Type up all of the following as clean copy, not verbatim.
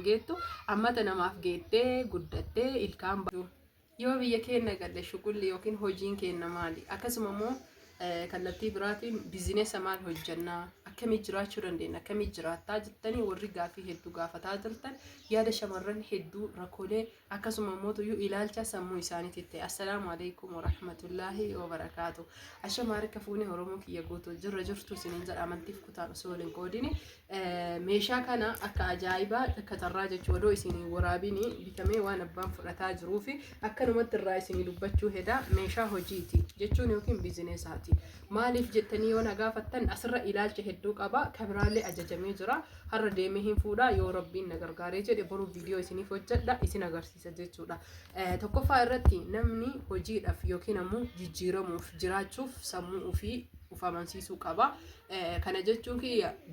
namaan geettu ammata namaaf geettee guddattee ilkaan baatu. Yoo biyya keenya galle shughulli yookiin hojiin keenya maali? Akkasuma immoo kallattii biraatiin biizinesa maal hojjannaa? Akkamii jiraachuu dandeenya? Akkamii jiraattaa jettanii warri gaaffii hedduu gaafataa jirtan yaada shamarran hedduu rakkoolee akkasuma mootuyyuu ilaalcha sammuu isaaniitti ta'e. Assalaamu alaykum warahmatullaahi wabarakaatu. Ashamaa harka fuunee Oromoo kiyya guutuu jirtu isiniin jedha amantiif kutaan osoo hin qoodini. Meeshaa kana akka ajaa'ibaa akka tarraa jechuu odoo isinii waraabini bitamee waan abbaan fudhataa jiruu fi akkanumatti irraa isinii dubbachuu heda meeshaa hojiiti jechuun yookiin biizinesaati. Maaliif jettanii yoo na gaafattan asirra ilaalcha hedduu qaba. Kameraalee ajajamee jira. Har'a deemee hin fuudha yoo rabbiin na gargaaree jedhe boruu viidiyoo isiniif hojjedha isin agarsiisa jechuudha. Tokkoffaa irratti namni hojiidhaaf yookiin ammoo jijjiiramuuf jiraachuuf sammuu ofii uf amansiisuu qaba. Kana jechuun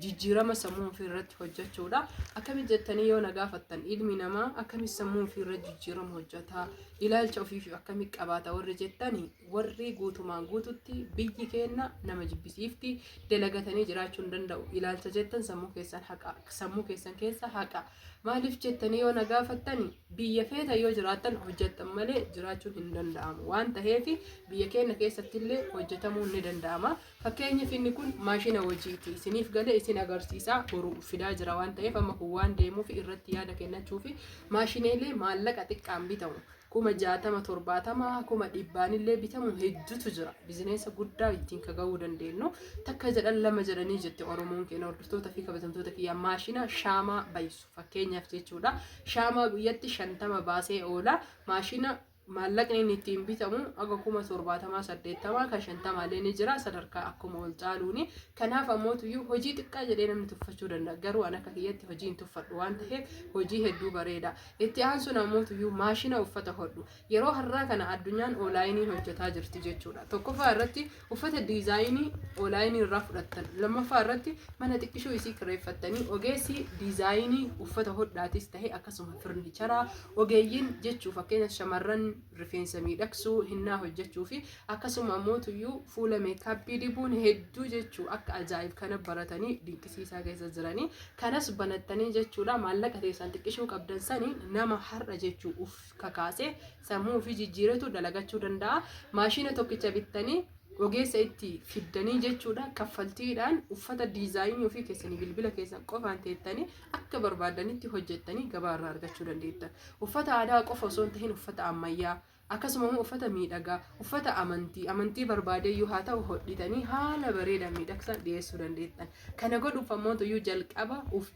jijjiirama sammuu ofii irratti hojjechuudha. Akkamitti jettanii yoo na gaafattan ilmi namaa akkamitti sammuu ofii irratti jijjiiramu hojjeta? Ilaalcha ofii akkamitti qabaata warri jettanii warri guutumaan guututti biyyi keenya nama jibbisiifti dalagatanii jiraachuu hin danda'u. Ilaalcha jettan sammuu keessan haqa. Sammuu keessan keessa haqa. Maaliif jettanii yoo na gaafattan biyya feeta yoo jiraattan hojjettan malee jiraachuun hin danda'amu waan ta'eef biyya keenya keessatti illee hojjetamuu ni danda'ama. Fakkeenyaaf inni kun maashina hojiiti. Isiniif galee isin agarsiisa boruu fidaa jira waan ta'eef amma kun waan deemuuf irratti yaada kennachuuf maashineelee maallaqa xiqqaan bitamu 60 70 100 illee bitamu hedduutu jira. Biizinesa guddaa ittiin kagahuu dandeenyu takka jedhan lama jedhanii jette Oromoon keenya hordoftoota fi kabajamtoota kiyya maashina shaamaa bayisu fakkeenyaaf jechuudha. Shaamaa guyyatti 50 baasee oola. Maashina maallaqni inni ittiin bitamu aga 70 80 kan 50 illee ni jira sadarkaa akkuma ol caaluuni. Kanaaf ammootuyyuu hojii xiqqaa jedhee namni tuffachuu danda'a. Garuu ana akka kiyyatti hojii hin tuffadhu waan ta'eef hojii hedduu bareeda. Itti aansuun ammootuyyuu maashina uffata hodhu. Yeroo har'aa kana addunyaan onlaayinii hojjetaa jirti jechuudha. Tokkoffaa irratti uffata diizaayinii onlaayinii irraa fudhattan. Lammaffaa irratti mana xiqqishuu isii kireeffattanii ogeessi diizaayinii uffata hodhaatis ta'e akkasuma firnicharaa ogeeyyiin jechuu fakkeenya shamarran rifeensa miidhagsuu hinnaa hojjechuu fi akkasuma ammootuyyuu fuula meekaappii dibuun hedduu jechuu akka ajaa'ib kana baratanii dinqisiisaa keessa jiranii kanas banattanii jechuudha. Maallaqa teessan xiqqishuu qabdan sanii nama har'a jechuu uf kakaasee sammuu fi jijjiiratu dalagachuu danda'a. Maashina tokkicha bittanii ogeessa itti fiddanii jechuudha. Kaffaltiidhaan uffata diizaayinii ofii keessanii bilbila keessan qofaan teettanii akka barbaadanitti hojjettanii gabaarraa argachuu dandeettan. Uffata aadaa qofa osoo hin ta'in uffata ammayyaa akkasuma uffata miidhagaa uffata amantii barbaadeyyuu haa ta'u hodhitanii haala bareedaa miidhagsan dhiyeessuu dandeettan. Kana godhuuf ammootuyyuu jalqaba uf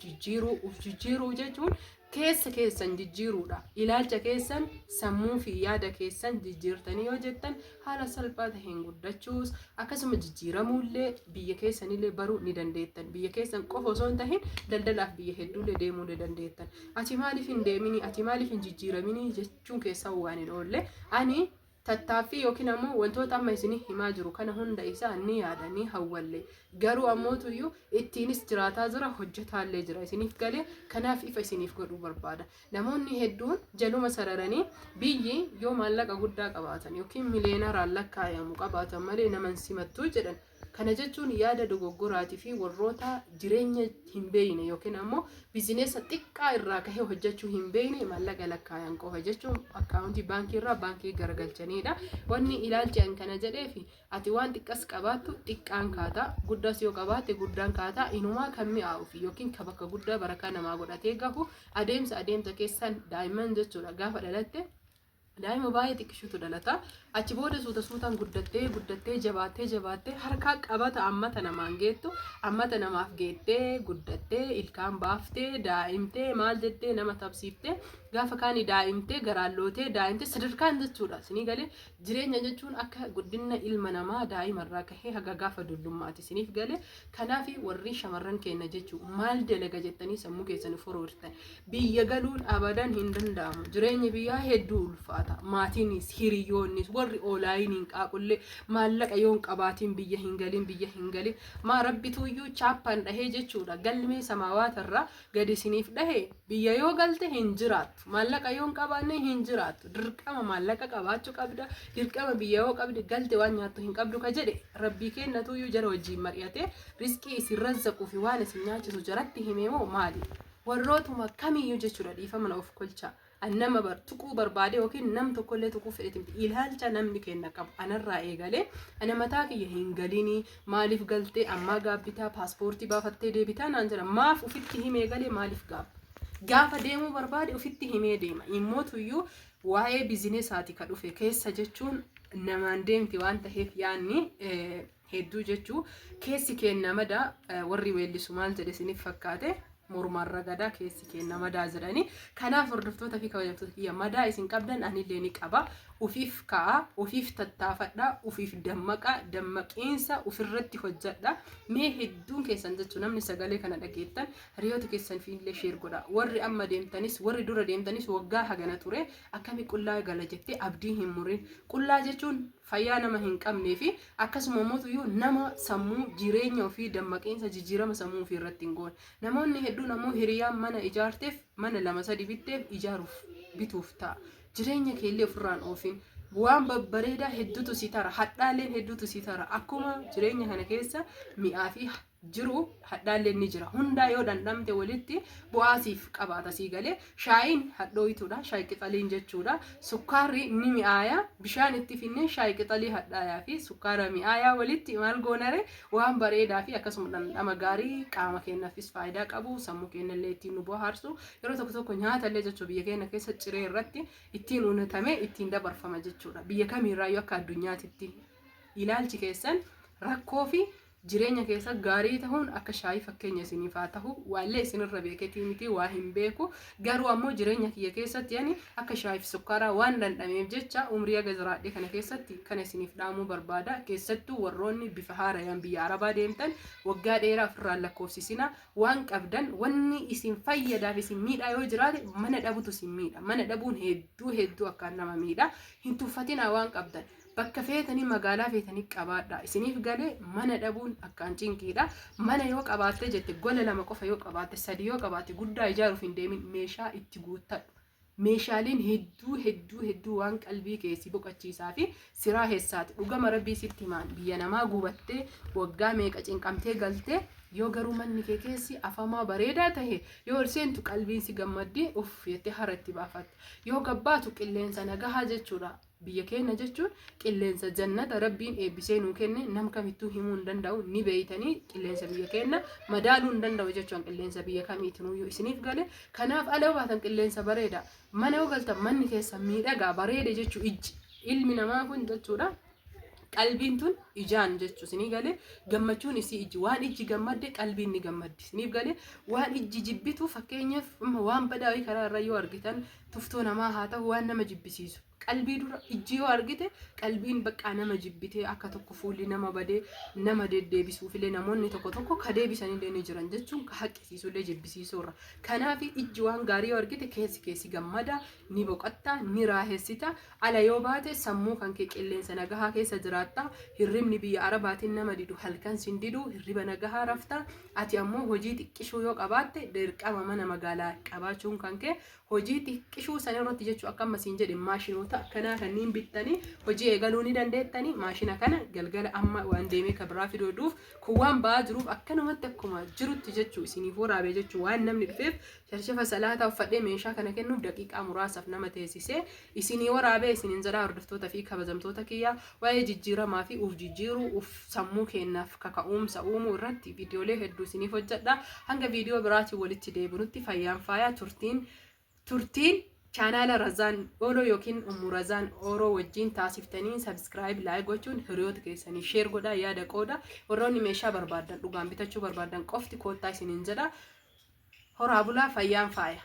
jijjiiruu jechuun keessa keessan jijjiiruudha. Ilaalcha keessan sammuu fi yaada keessan jijjiirtanii yoo jettan haala salphaa ta'een guddachuus akkasuma jijjiiramuullee biyya keessanillee baruu ni dandeettan. Biyya keessan qofa osoo hin ta'in daldalaaf biyya hedduullee deemuu ni dandeettan. Ati maaliif hin deemini? Ati maaliif hin jijjiiramini? Jechuun keessaa waan hin oolle ani tattaaffii yookiin ammoo wantoota amma isinii himaa jiru kana hunda isaa ni yaada ni hawwalle. Garuu ammootuyyuu ittiinis jiraataa jira hojjetaallee jira isiniif galee kanaaf ifa isiniif godhuu barbaada. Namoonni hedduun jaluma sararanii biyyi yoo maallaqa guddaa qabaatan yookiin miliyooneraan lakkaayamu qabaatan malee naman simattuu jedhan. Kana jechuun yaada dogoggoraatii fi warroota jireenya hin beekne yookiin ammoo biizinesa xiqqaa irraa kahee hojjechuu hin beekne maallaqa lakkaayan qofa jechuun akkaawuntii baankii irraa baankii garagalchanidha. Wanni ilaalchaan kana jedheefi ati waan xiqqas qabaattu xiqqaan kaataa guddaas yoo qabaatte guddaan kaataa inumaa kan mi'aawu fi yookiin ka bakka guddaa barakaa namaa godhatee gahu adeemsa keessan daa'imman jechuudha. Gaafa dhalatte daa'ima baay'ee xiqqishuutu dhalata. Achi booda suutaan guddattee jabaattee harkaa qabata ammata namaan geettu ammata namaaf geettee guddattee ilkaan baaftee daa'imtee maal jettee nama tabsiiftee gaafa kaanii daa'imtee garaallootee daa'imtee sadarkaan jechuudha. Isinii galee jireenya jechuun akka guddina ilma namaa daa'imarraa kahee haga gaafa dullummaati isiniif galee. Kanaaf warri shamarran keenya jechuun maal dalaga jettanii sammuu keessan foroortan biyya galuun abadan hin danda'amu. Jireenyi biyyaa hedduu ulfaata. Maatiinis hiriyoonnis warri onlaayiniin qaaqullee maallaqa yoon qabaatiin biyya hin galin maa rabbituyyuu chaappaan dhahee jechuudha. Galmee samaawatarraa gadi isiniif dhahee biyya yoo galte hin jiraattu. Maallaqa yoon qabaanne hin jiraattu. Dirqama maallaqa qabaachuu qabda. Dirqama biyya yoo qabde galte waan nyaattu hin qabdu ka jedhe rabbii kennatuyyuu jara wajjiin mari'ate riskii isin razzaquu fi waan isin nyaachisu jaratti himeemoo maali? warrootuma kamiyyuu jechuudha dhiifama of kolcha annama tuquu barbaade yookiin nam tokkollee tuquu fedhetin ilaalcha namni kenna qabu anarraa eegalee ana mataa kiyya hin galini maaliif galtee amma gaabbitaa paaspoortii baafattee deebitaa naan jedha maaf ufitti himee galee maaliif gaafa deemuu barbaade ufitti himee deema immootuyyuu waa'ee bizinesaati ka dhufe keessa jechuun namaan deemti waan ta'eef yaanni hedduu jechuu keessi kenna madaa warri weellisu maal jedhe isiniif fakkaate mormarra gadaa keessi kenna madaa jedhani kanaaf hordoftoota fi kabajamtoota kiyya madaa isin qabdan anillee ni qaba ufiif ka'a ufiif tattaafadha ufiif dammaqiinsa ufirratti hojjedha mee hedduun keessan jechuun namni sagalee kana dhageettan hiriyoota keessan fiillee sheer godha warri amma deemtanis warri dura deemtanis waggaa hagana ture akkami qullaa gala jettee abdii hin murin qullaa jechuun fayyaa nama hin qabnee fi akkasuma mootuyyuu nama sammuu jireenya ofii dammaqiinsa jijjiirama sammuu ofii irratti hin goone namoonni hedduun ammoo hiriyaan mana ijaarteef mana 2-3 bitteef ijaaruuf bituuf ta'a jireenya keellee ofirraan oofin waan babbareedaa hedduutu si tara hadhaaleen hedduutu si tara akkuma jireenya kana keessa mi'aa fi jiru hadhaaleen ni jira hundaa yoo dandamte walitti bu'aasiif qabaata sii galee shaayiin hadhooyituudha shaayi qixaliin jechuudha sukkaarri ni mi'aaya bishaan itti finne shaayi qixalii hadhaayaa fi sukkaara mi'aayaa walitti maal goonare waan bareedaa fi akkasuma dhandhama gaarii qaama keenyaafis faayidaa qabu sammuu keenyallee ittiin nu bohaarsu yeroo tokko nyaatallee jechuu biyya keenya keessa ciree irratti ittiin uunatame ittiin dabarfama jechuudha biyya kamiirraayyuu akka addunyaatitti ilaalchi keessan rakkoo fi jireenya keessa gaarii ta'uun akka shaayii fakkeenya isiniif haa ta'u waallee isinirra beeketii miti waa hin beeku garuu ammoo jireenya kiyya keessatti yani akka shaayii fi sukkaaraa waan dandhameef jecha umrii aga jiraadhe kana keessatti kana isiniif dhaamuu barbaada keessattuu warroonni bifa haarayaan biyya arabaa deemtan waggaa dheeraa ofirraan lakkoofsisina waan qabdan wanni isin fayyadaaf isin miidhaa yoo jiraate mana dhabutu isin miidha mana dhabuun hedduu akkaan nama miidha hin tuffatinaa waan qabdan bakka feetanii magaalaa feetanii qabaadha isiniif galee mana dhabuun akkaan cinqiidha mana yoo qabaatte jette gola 2 qofa yoo qabaatte 3 yoo qabaatte guddaa ijaaruuf hin deemin meeshaa itti guuttadhu meeshaaleen hedduu waan qalbii keessi boqachiisaa fi siraa heessaati dhugama rabbii sitti himaan biyya namaa gubattee waggaa meeqa cinqamtee galtee yoo garuu manni kee keessi afamaa bareedaa tahe yoo seentu qalbiin si gammaddee uff jettee haratti baafatte yoo gabbaatu qilleensa nagahaa jechuudha biyya keenya jechuun qilleensa jannata rabbiin eebbisee nuu kenne nam kamittuu himuu hin danda'u ni beeytanii qilleensa biyya keenya madaaluu hin danda'u jechuun qilleensa biyya kamiitinuu isiniif gale kanaaf ala baatan qilleensa bareeda mana yoo galtan manni keessa miidhagaa bareede jechuu ilmi namaa kun jechuudha qalbiin tun ijaan jechuu isinii galee gammachuun isii iji waan iji gammadde qalbiin ni gammaddi isiniif galee waan iji jibbitu fakkeenyaaf waan badaawii karaa irra yoo argitan tuftoo namaa haa ta'u waan nama jibbisiisu qalbii dura ijji yoo argite qalbiin baqqaa nama jibbitee akka tokko fuulli nama badee nama deddeebisuufillee namoonni tokko ka deebisanillee ni jiran jechuun ka haqqisiisullee jibbisiisuurra kanaaf ijji waan gaarii yoo argite keessi gammada ni boqotta ni raahessita ala yoo baate sammuu kan kee qilleensa nagahaa keessa jiraatta hirribni biyya arabaatiin nama didu halkan sin didu hirriba nagahaa rafta ati ammoo hojii xiqqishuu yoo qabaatte dirqama mana magaalaa qabaachuun kan kee hojii xiqqishuu san irratti jechuu akkama siin jedhe maashinoota akkanaa kanneen bittanii hojii eegaluu ni dandeettanii maashina kana galgala amma waan deemee ka biraa fiduuf kun waan ba'aa jiruuf akkanumatti akkuma jirutti jechuu isiniif waraabee jechuu waan namni dhufeef sharshafa salaataa uffadhee meeshaa kana kennuuf daqiiqaa muraasaaf nama teessisee isinii waraabee isiniin jedhaa hordoftoota fi kabajamtoota kiyyaa waa'ee jijjiiramaa fi uf jijjiiruu uf sammuu kennaaf kaka'umsa uumuu irratti viidiyoolee hedduu isiniif hojjedha hanga viidiyoo biraatiin walitti deebinutti fayyaan faayaa turtiin chaanaala Razaan Ooloo yookiin Ummu Razaan Ooloo wajjin taasiftanii subscribe like gochuun hiriyoota keessanii share godhaa yaada qooda warroonni meeshaa barbaadan dhugaan bitachuu barbaadan qofti koottaa isiniin jedha horaa bulaa fayyaan faaya